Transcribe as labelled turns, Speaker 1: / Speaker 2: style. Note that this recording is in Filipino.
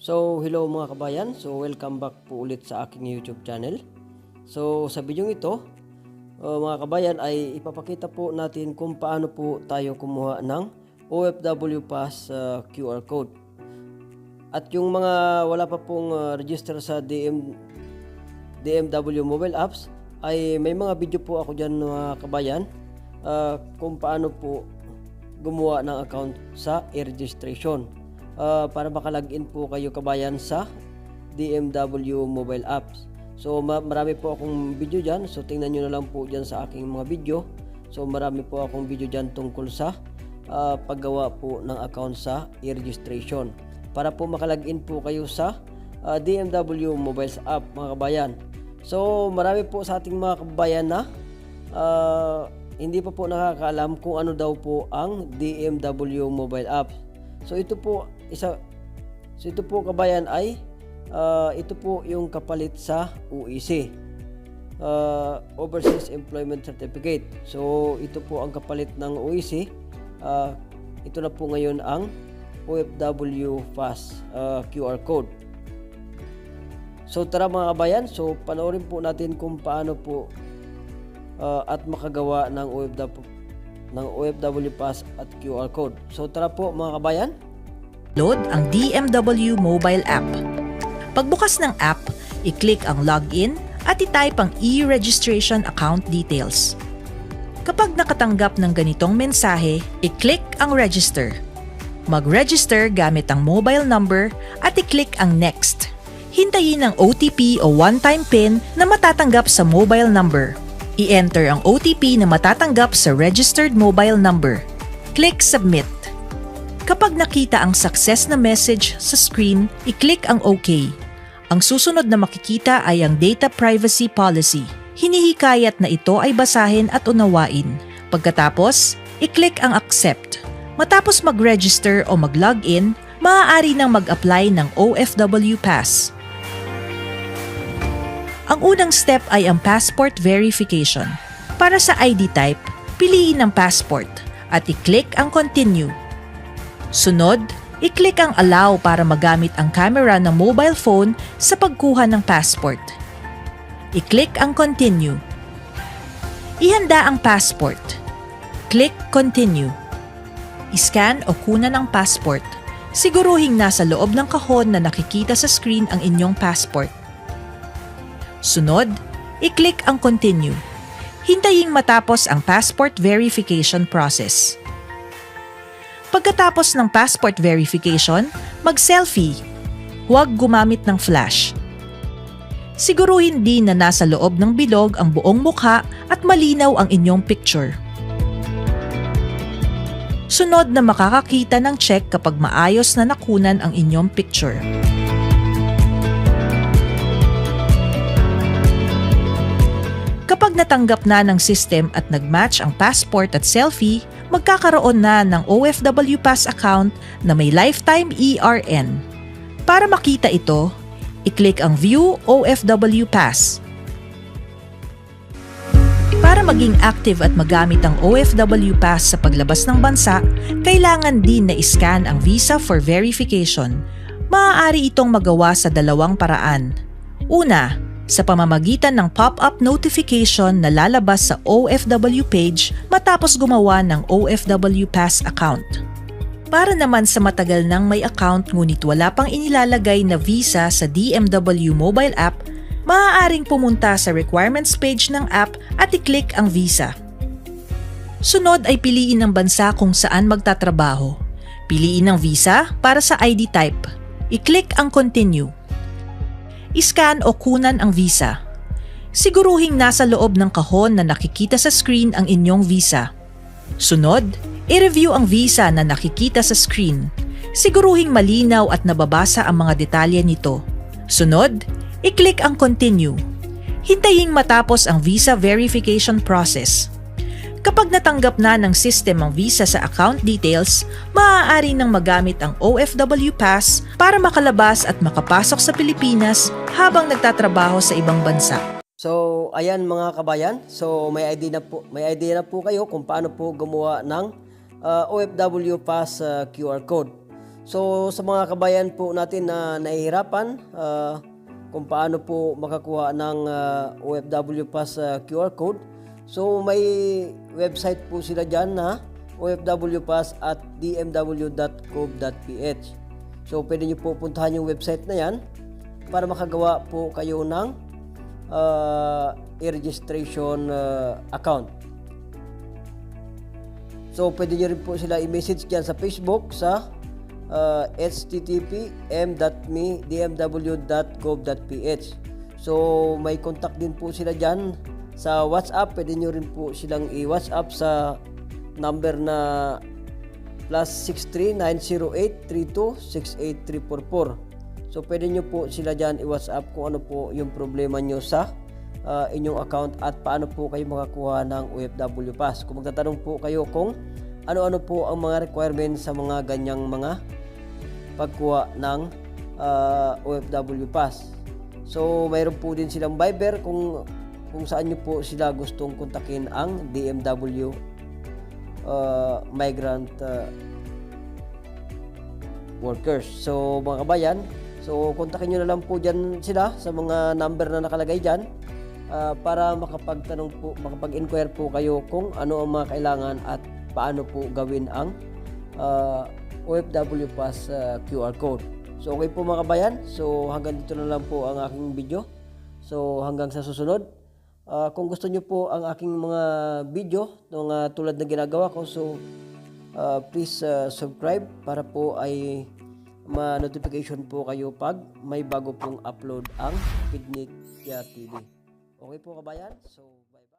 Speaker 1: So, hello mga kabayan. So, welcome back po ulit sa aking YouTube channel. So, sa video ito, mga kabayan, ay ipapakita po natin kung paano po tayo kumuha ng OFW Pass QR code. At yung mga wala pa pong register sa DMW mobile apps, ay may mga video po ako dyan mga kabayan kung paano po gumawa ng account sa e-registration. Para makalagin po kayo kabayan sa DMW mobile apps. So marami po akong video dyan. So tingnan nyo na lang po dyan sa aking mga video. So marami po akong video dyan tungkol sa paggawa po ng account sa e-registration. Para po makalagin po kayo sa DMW mobile app mga kabayan. So marami po sa ating mga kabayan na hindi pa po nakakaalam kung ano daw po ang DMW mobile app. So ito po kabayan ay ito po yung kapalit sa UEC, Overseas Employment Certificate. So ito po ang kapalit ng UEC. Ito na po ngayon ang OFW Pass QR code. So tara mga kabayan, so panoorin po natin kung paano po at makagawa ng OFW Pass at QR code. So tara po mga kabayan.
Speaker 2: Load ang DMW mobile app. Pagbukas ng app, i-click ang login at i-type ang e-registration account details. Kapag nakatanggap ng ganitong mensahe, i-click ang register. Mag-register gamit ang mobile number at i-click ang next. Hintayin ang OTP o one-time PIN na matatanggap sa mobile number. I-enter ang OTP na matatanggap sa registered mobile number. Click Submit. Kapag nakita ang success na message sa screen, i-click ang OK. Ang susunod na makikita ay ang Data Privacy Policy. Hinihikayat na ito ay basahin at unawain. Pagkatapos, i-click ang Accept. Matapos mag-register o mag-login, maaari nang mag-apply ng OFW Pass. Ang unang step ay ang passport verification. Para sa ID type, piliin ang passport at i-click ang Continue. Sunod, i-click ang Allow para magamit ang camera ng mobile phone sa pagkuha ng passport. I-click ang Continue. Ihanda ang passport. Click Continue. I-scan o kunan ang passport. Siguruhing nasa loob ng kahon na nakikita sa screen ang inyong passport. Sunod, i-click ang Continue. Hintaying matapos ang passport verification process. Pagkatapos ng passport verification, mag-selfie. Huwag gumamit ng flash. Siguruhin din na nasa loob ng bilog ang buong mukha at malinaw ang inyong picture. Sunod na makakakita ng check kapag maayos na nakunan ang inyong picture. Kapag natanggap na ng system at nag-match ang passport at selfie, magkakaroon na ng OFW Pass account na may lifetime ERN. Para makita ito, i-click ang View OFW Pass. Para maging active at magamit ang OFW Pass sa paglabas ng bansa, kailangan din na i-scan ang visa for verification. Maaari itong magawa sa dalawang paraan. Una, sa pamamagitan ng pop-up notification na lalabas sa OFW page matapos gumawa ng OFW Pass account. Para naman sa matagal nang may account ngunit wala pang inilalagay na visa sa DMW mobile app, maaaring pumunta sa requirements page ng app at i-click ang visa. Sunod ay piliin ang bansa kung saan magtatrabaho. Piliin ang visa para sa ID type. I-click ang Continue. I-scan o kunan ang visa. Siguruhing nasa loob ng kahon na nakikita sa screen ang inyong visa. Sunod, i-review ang visa na nakikita sa screen. Siguruhing malinaw at nababasa ang mga detalye nito. Sunod, i-click ang Continue. Hintaying matapos ang visa verification process. Kapag natanggap na ng system ang visa sa account details, maaari nang magamit ang OFW Pass para makalabas at makapasok sa Pilipinas habang nagtatrabaho sa ibang bansa.
Speaker 1: So ayan mga kabayan, so may idea na po kayo kung paano po gumawa ng OFW Pass QR code. So sa mga kabayan po natin na nahihirapan kung paano po makakuha ng OFW Pass QR code, so may website po sila dyan na ofwpass@dmw.gov.ph. So pwede nyo po puntahan yung website na yan para makagawa po kayo ng e-registration account. So pwede nyo rin po sila i-message dyan sa Facebook sa http://dmw.gov.ph. So may contact din po sila dyan sa WhatsApp. Pwede nyo rin po silang i-WhatsApp sa number na +63 908 32 68344. So pwede nyo po sila dyan i-WhatsApp kung ano po yung problema nyo sa inyong account at paano po kayo makakuha ng OFW Pass. Kung magtatanong po kayo kung ano-ano po ang mga requirements sa mga ganyang mga pagkuha ng OFW Pass. So mayroon po din silang Viber kung saan nyo po sila gustong kontakin ang DMW migrant workers. So mga kabayan, so kontakin nyo na lang po dyan sila sa mga number na nakalagay dyan para makapag-inquire po kayo kung ano ang mga kailangan at paano po gawin ang OFW Pass QR code. So okay po mga kabayan, so hanggang dito na lang po ang aking video. So hanggang sa susunod. Kung gusto nyo po ang aking mga video tulad na ginagawa ko, so please subscribe para po ay ma-notification po kayo pag may bago pong upload ang Pidnik TV. Okay po kabayan? So